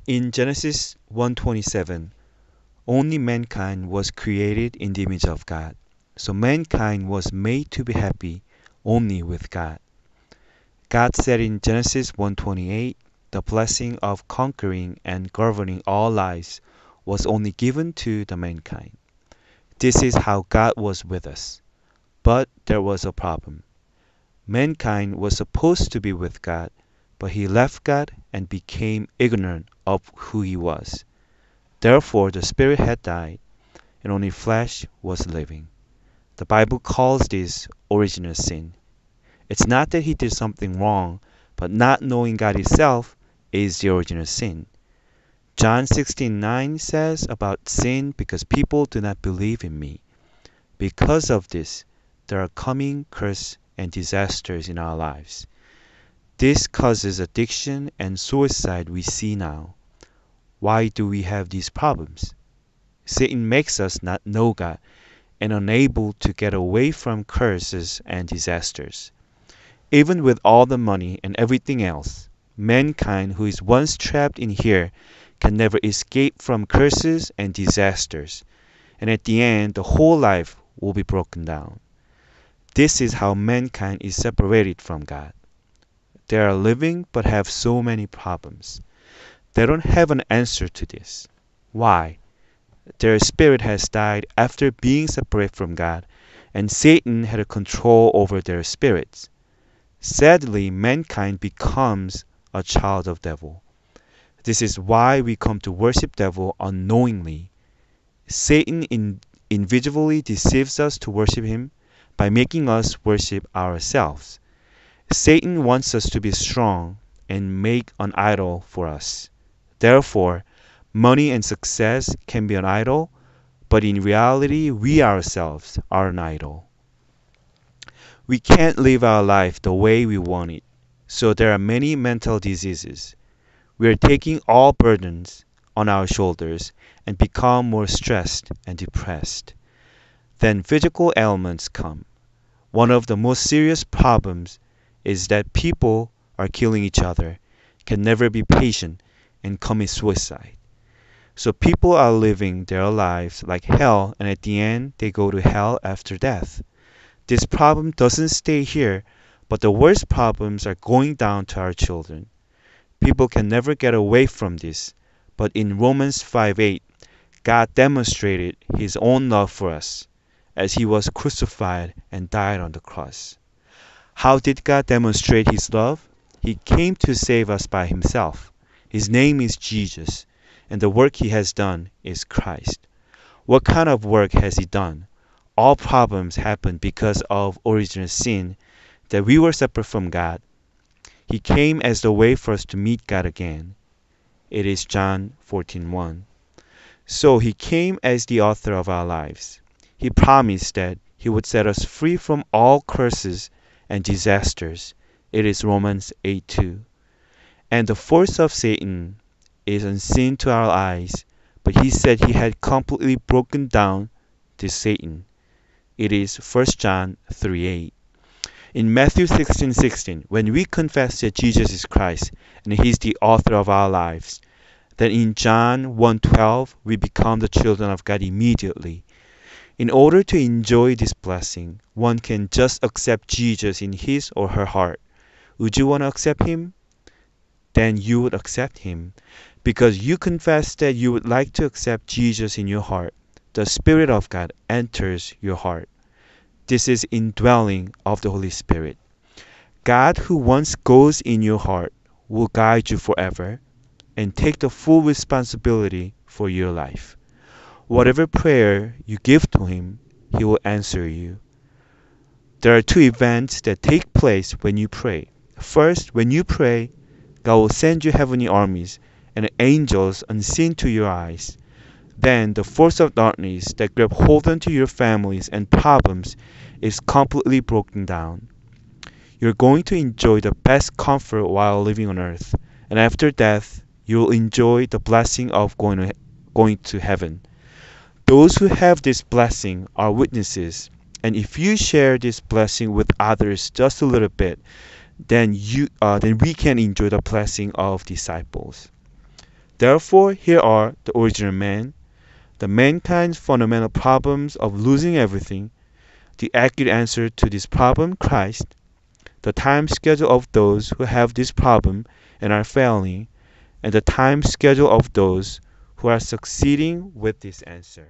In Genesis 1:27, only mankind was created in the image of God. So mankind was made to be happy only with God. God said in Genesis 1:28, the blessing of conquering and governing all lives was only given to the mankind. This is how God was with us. But there was a problem. Mankind was supposed to be with God, but he left God and became ignorant of who he was. Therefore, the spirit had died, and only flesh was living. The Bible calls this original sin. It's not that he did something wrong, but not knowing God itself is the original sin. John 16:9 says about sin, because people do not believe in me. Because of this, there are coming curse and disasters in our lives. This causes addiction and suicide we see now. Why do we have these problems? Satan makes us not know God and unable to get away from curses and disasters. Even with all the money and everything else, mankind who is once trapped in here can never escape from curses and disasters, and at the end the whole life will be broken down. This is how mankind is separated from God. They are living but have so many problems. They don't have an answer to this. Why? Their spirit has died after being separated from God, and Satan had a control over their spirits. Sadly, mankind becomes a child of devil. This is why we come to worship devil unknowingly. Satan individually deceives us to worship him by making us worship ourselves. Satan wants us to be strong and make an idol for us. Therefore, money and success can be an idol, but in reality, we ourselves are an idol. We can't live our life the way we want it, so there are many mental diseases. We are taking all burdens on our shoulders and become more stressed and depressed. Then physical ailments come. One of the most serious problems is that people are killing each other, can never be patient, and commit suicide. So people are living their lives like hell, and at the end they go to hell after death. This problem doesn't stay here, but the worst problems are going down to our children. People can never get away from this, but in Romans 5:8, God demonstrated his own love for us as he was crucified and died on the cross. How did God demonstrate his love? He came to save us by himself. His name is Jesus, and the work he has done is Christ. What kind of work has he done? All problems happened because of original sin, that we were separate from God. He came as the way for us to meet God again. It is John 14:1. So he came as the author of our lives. He promised that he would set us free from all curses and disasters. It is Romans 8:2. And the force of Satan is unseen to our eyes, but he said he had completely broken down to Satan. It is 1 John 3:8. In Matthew 16:16, when we confess that Jesus is Christ and he is the author of our lives, then in John 1:12 we become the children of God immediately. In order to enjoy this blessing, one can just accept Jesus in his or her heart. Would you want to accept him? Then you would accept him. Because you confess that you would like to accept Jesus in your heart, the Spirit of God enters your heart. This is indwelling of the Holy Spirit. God, who once goes in your heart, will guide you forever and take the full responsibility for your life. Whatever prayer you give to him, he will answer you. There are two events that take place when you pray. First, when you pray, God will send you heavenly armies and angels unseen to your eyes. Then the force of darkness that grab hold onto your families and problems is completely broken down. You're going to enjoy the best comfort while living on earth, and after death, you'll enjoy the blessing of going to heaven. Those who have this blessing are witnesses, and if you share this blessing with others just a little bit, then we can enjoy the blessing of disciples. Therefore, here are the original man, the mankind's fundamental problems of losing everything, the accurate answer to this problem, Christ, the time schedule of those who have this problem and are failing, and the time schedule of those who are succeeding with this answer.